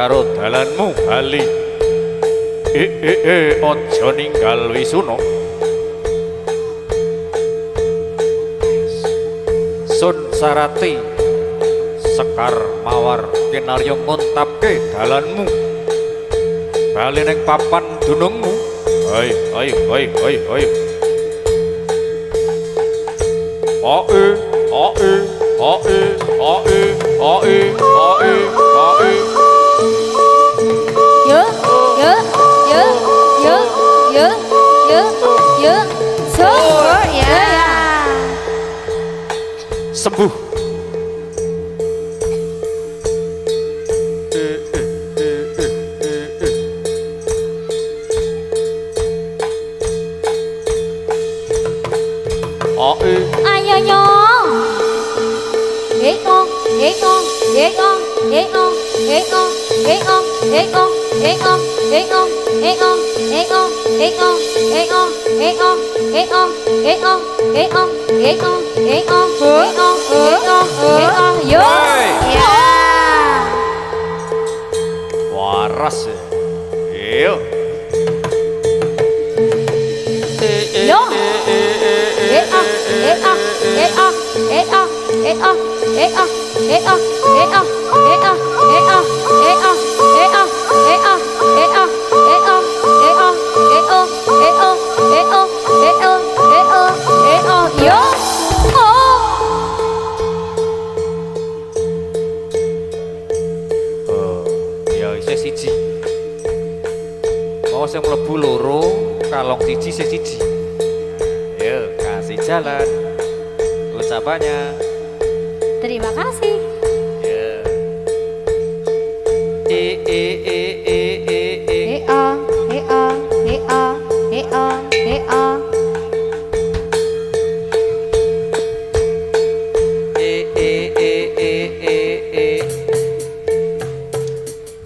karo dalanmu bali. Aja ninggal Wisuna. Sun Sarati Sekar Mawar kinarya ngontapke dalanmu bali ning papan dunungmu. Ayo Subur ya. Sembuh. Ayo nyong. Hekong. Yo. Ya. Waras. Yo. Yo. Ya isih siji. Mau sing mlebu loro, kalong siji sing siji. Ayo kasih jalan ucapannya. Terima kasih. Ya.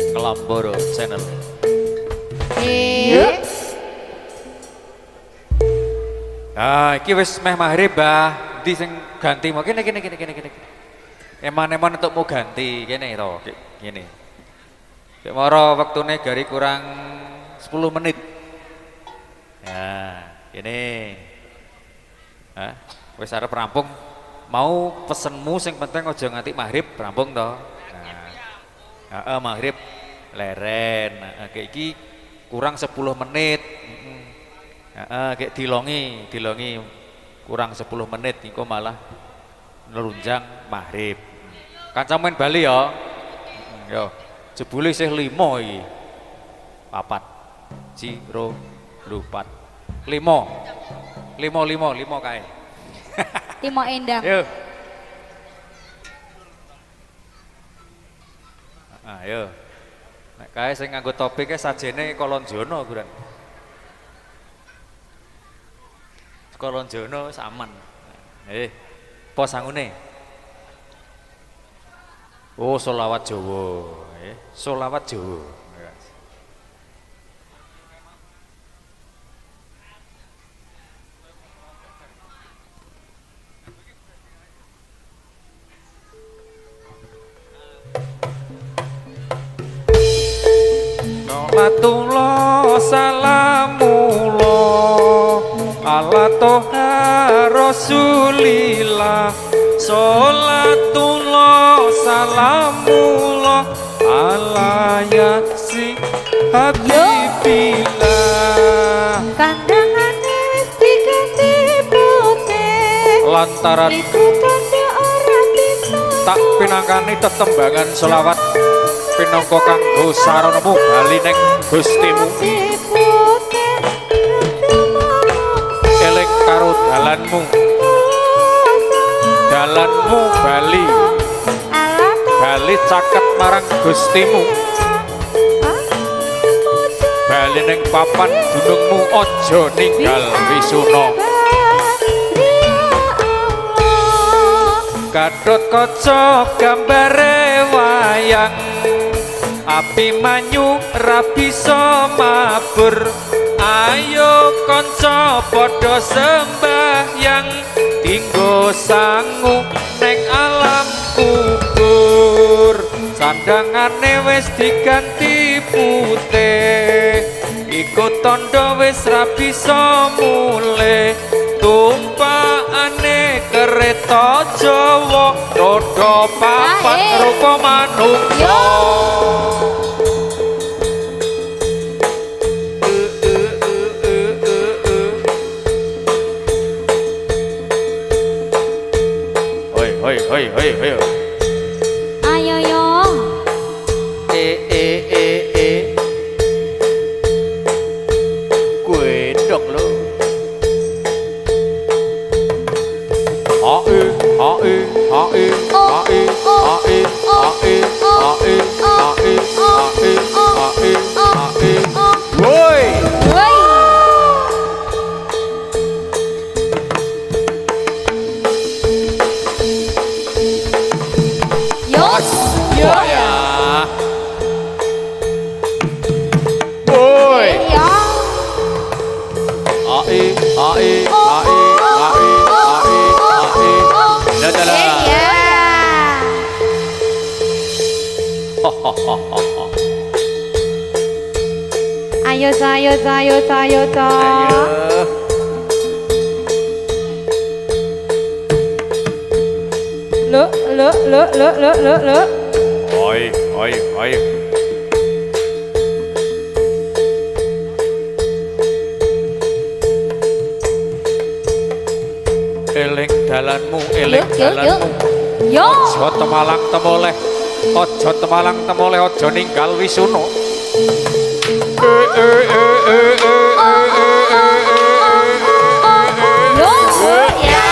Ngelamboro channel. Ah, iki wis meh maghrib, Mbah. Ndi sing ganti mau kene. Eman-eman untuk mau ganti kene to, kene. Cek moro wektune gari kurang 10 menit. Ya, kene. Hah, wis arep rampung. Mau pesenmu sing penting aja nganti maghrib rampung to. Nah. Heeh, maghrib leren. Nah, kayak iki kurang 10 menit. Kayak dilongi kurang 10 menit engko malah nerunjang maghrib. Kanca main Bali ya. Yo, jebule isih 5 iki. 4 Ciro lupat. 5 kae. Timo Endang. Yo. Ayo. Nek kae sing nganggo topike sajene Kolonjono kuran. Kolonjono saman. Apa sangune? Oh, solawat Jawa. Solawat Jawa. Nolatullah salamullah ala toha rasulillah sholatullah salamullah ala yaksi habibillah Kandangane diganti putih lantaran tak pinangkani tetembangan selawat pinangka kanggo saranemu bali ning Gustimu eling karo dalanmu bali caket marang Gustimu bali ning papan gunungmu aja ninggal Wisuna Gatot kaca gambare wayang api manyu ra bisa mabur ayo kanca padha sembahyang dinggo sangu neng alam kubur Sandangane wis diganti putih, iku tandha wis ra bisa mulih. Tumpakane kereta Jawa, roda papat rupa manungsa. Hoi hoi hoi hoi hoi. Ayo yo. Quên được luôn. Woi. Woi. Yos. Yo. Ya. Woi. Ya. Dadah. Ya. Ayo ayo ayo ayo Ayo. Lo. Oi, oi, oi. Eling dalanmu, eling dalanmu. Yo. Aja temalang temoleh, aja temalang temoleh, aja ninggal Wisunu. Yo. Ya.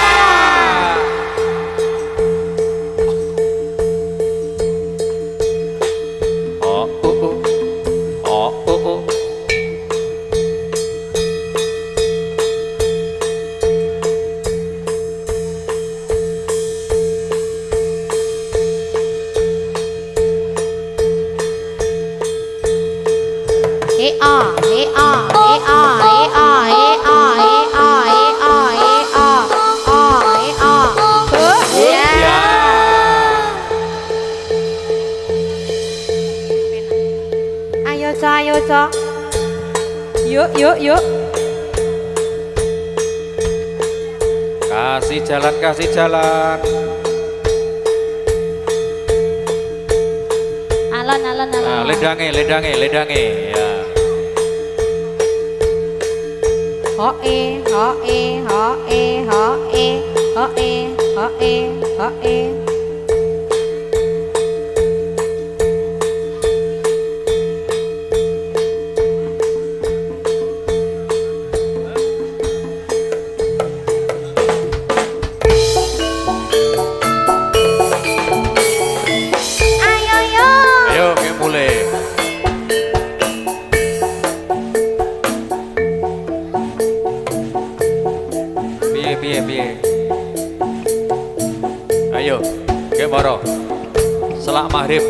Ayo Ca. Yuk. Kasih jalan, kasih jalan. Alon. Nah, ledange, ya. Hoe. Ayo, mulai. Piye. Ayo, ke moro. Selak maghrib.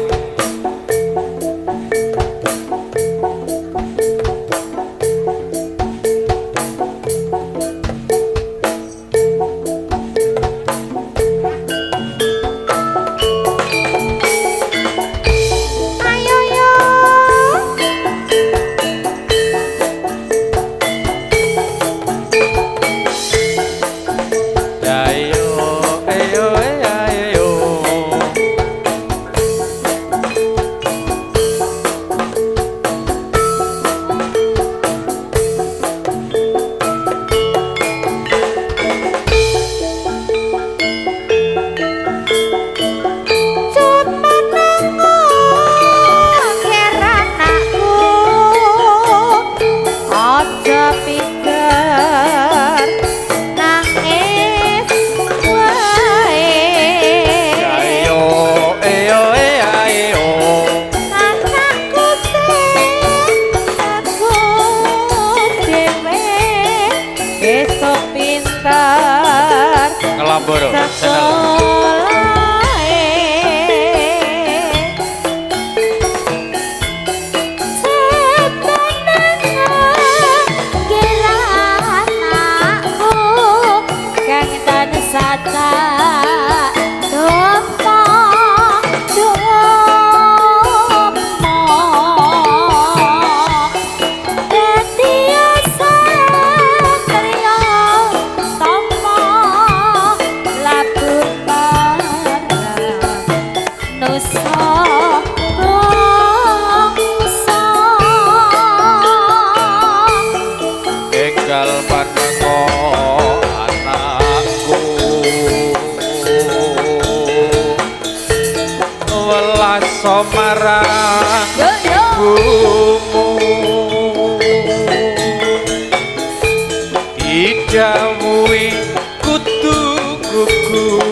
Ayo. manusa bangsa enggal panengo anakku welas marang ibumu didhawuhi kudu gugur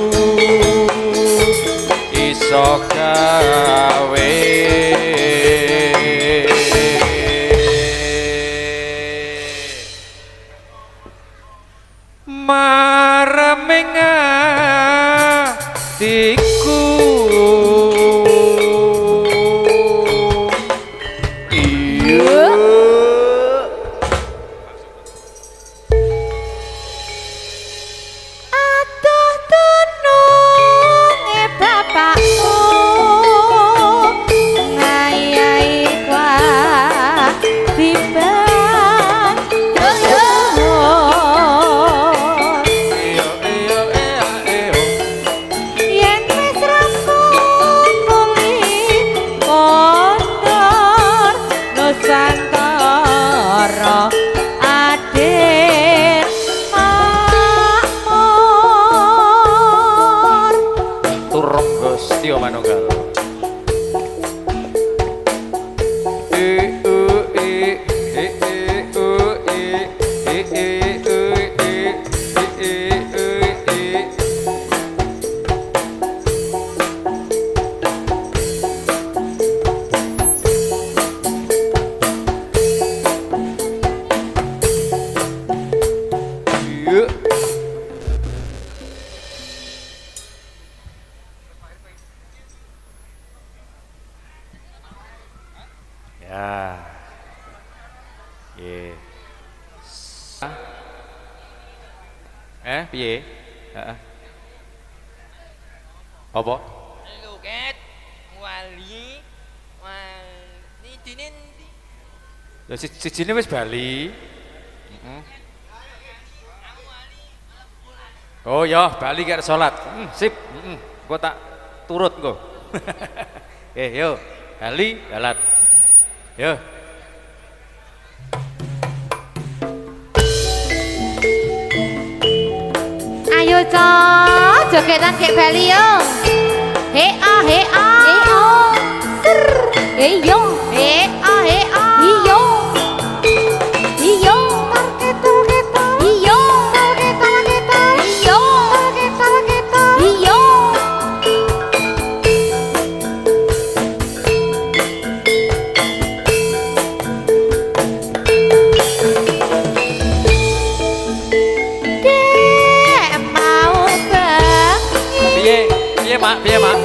iso gawe mareming atiku iya atuh tununge bapakku ngayahi kewajiban iya iya iya yen wis rampung kondor Nusantara adil makmur turung Gusti Manunggal ya ye piye heeh apa Luket wali wali dinen ya sijine wis bali oh ya bali kek salat sip engko tak turut engko yo bali salat yo ayo cok jogetan kek Bali yo he a he a he yo he a iyo iyo tarketal ketal iyo tarketal ketal iyo tarketal ketal iyo dek mau bengi piye piye mak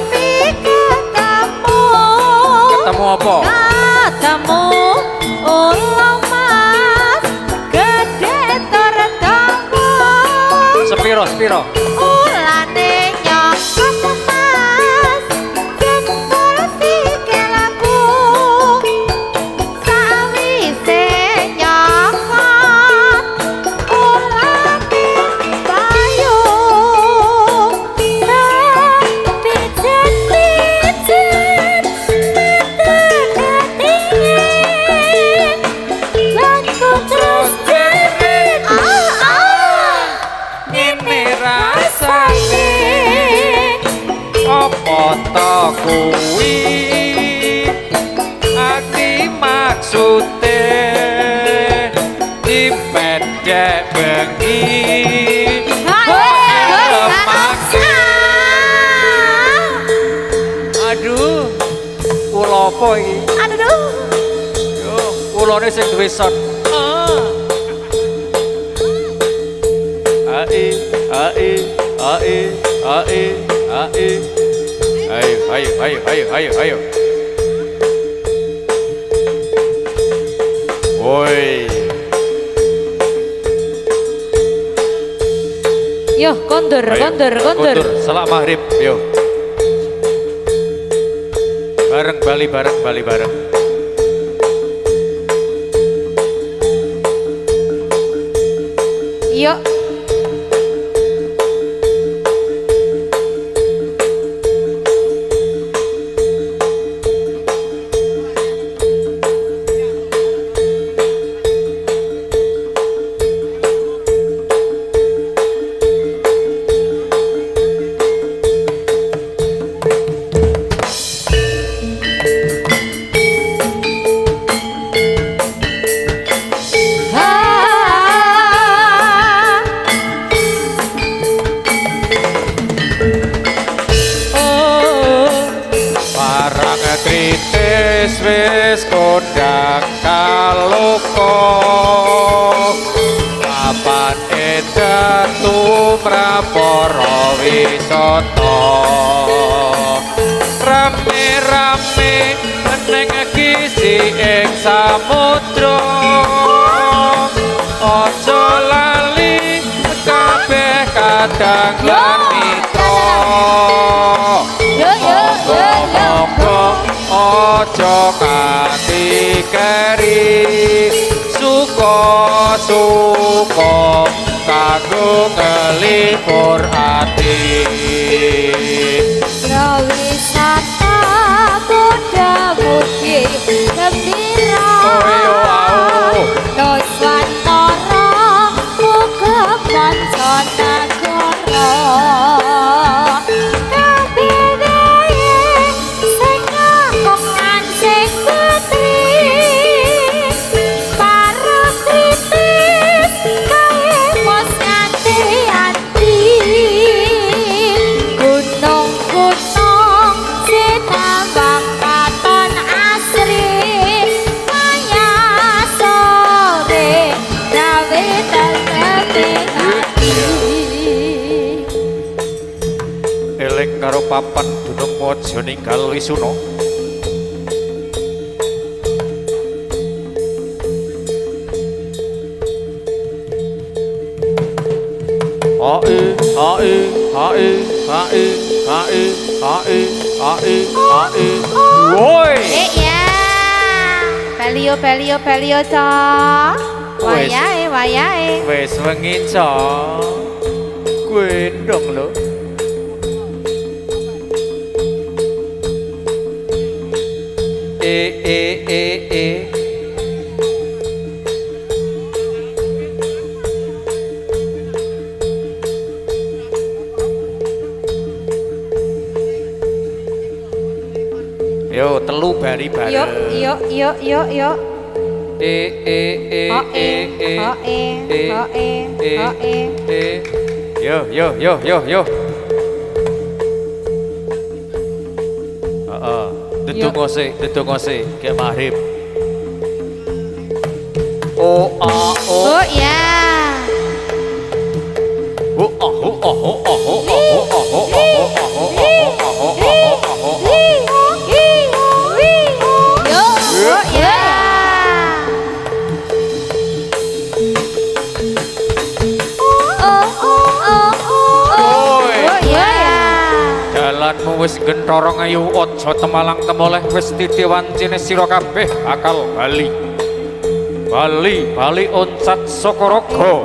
ketemu ketemu apa ketemu ulang mas gede tertanggu sepiro sepiro ulane nyokot mas jempol sikelaku sawise nyokot ulane payung pijet-pijet ngene rasane apa ta kuwi ati maksude dipendek bengi aduh kula apa iki Aduh, yo kulane sing duwe son ae ae ae ae ae ayo ayo ayo ayo ayo ayo woi yo kondur, ayo. kondur. Selak maghrib yo bareng Bali bareng Yuk. wis kondang kaluka papan edan tumrapara wisata rame-rame neng kisi ing samudra aja lali kabeh kadang lan mitra monggo aja kanthi keri suka-suka kanggo ngelipur ati wisata Buddha mugi gembira Nuswantara muga panca nagara kabeh sing ngakongan sing putri parang kritis kae mos ngati ati gunung-gunung sinambang katon asri kaya sore gawe tetepi ati eling karo papan dunung mojo ninggal wisuna woi ya Pelio ta wayahe wis wengi ca gendong lho yo telu bari-bari yuk yo Dedonga sik ke maghrib oh ya dalanmu wis genthara ayu aja temalang temoleh wis titiwancine sira kabeh akal bali oncat saka raga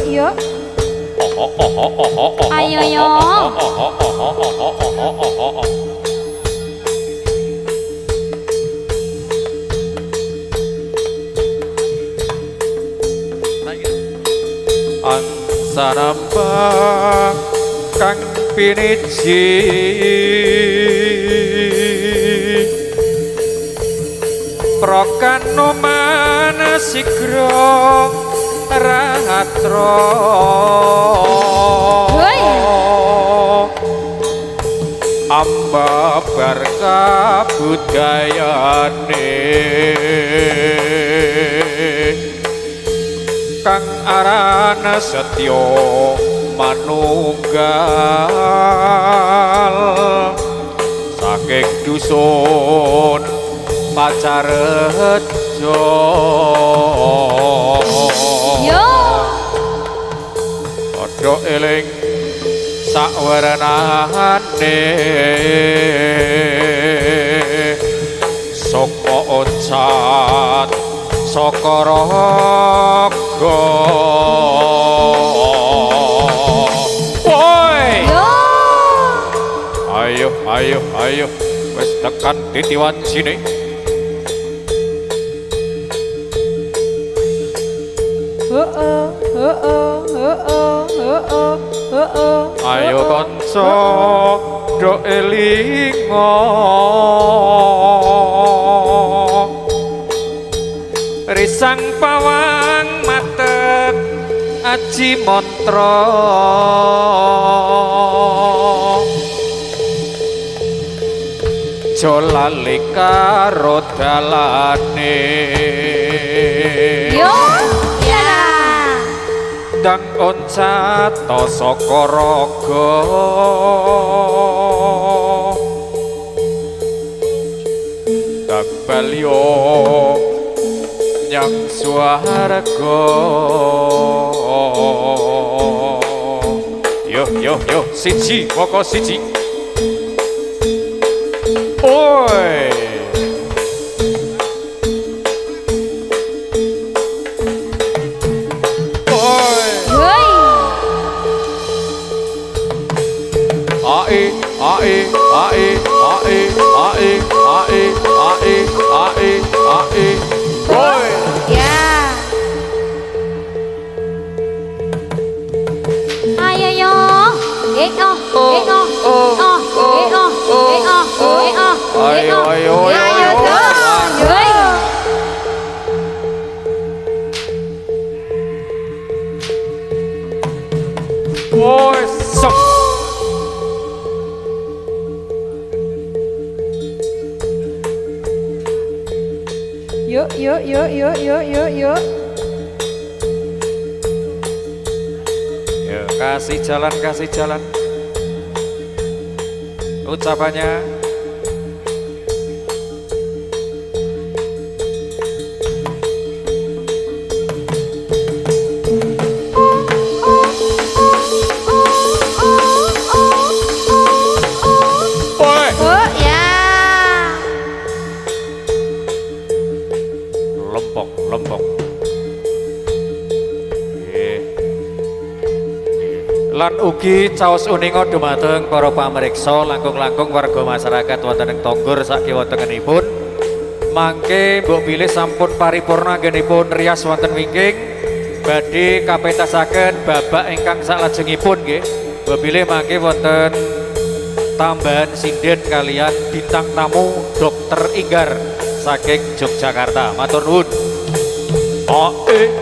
Yuk. Ayo yo. Ansanambang kang piniji prakano manasigra rahatra babar kabudayane kang arana setya manunggal saking dusun Pacarejo. Yo. Padha eling sawerenane saka oncat saka raga. Woi. Yo. Ayo ayo ayo wis tekan titiwan sini. Ayo kanca do elinga risang pawang matek aji mantra jolali karo dalane. Yo. Ya. Dang oncat to saka raga dak balyo nyang swarga. Yo yo yo siji pokok siji. Oi ae ae ae ae ae ae ae ae ae boy Ya. Ayo yo. Eko. Eko. Eko. Eko. ayo ayo Ayo dong. Yoi. boy sok Yuk, yuk, yuk, yuk, yuk, yuk, yuk. ya kasih jalan ucapannya. Boy Oh, ya. lempok lan ugi caos uninga dumateng para pamriksa langkung-langkung warga masyarakat wonten ing Tonggor sakiwatengenipun mangke mbok pilih sampun paripurna anggenipun rias wonten wingking badhe kapentasaken babak ingkang salajengipun nggih. Mbok pilih mangke wonten tambahan sinden kalian bintang tamu Dr. Inggar saking Yogyakarta. Matur nuwun. Ae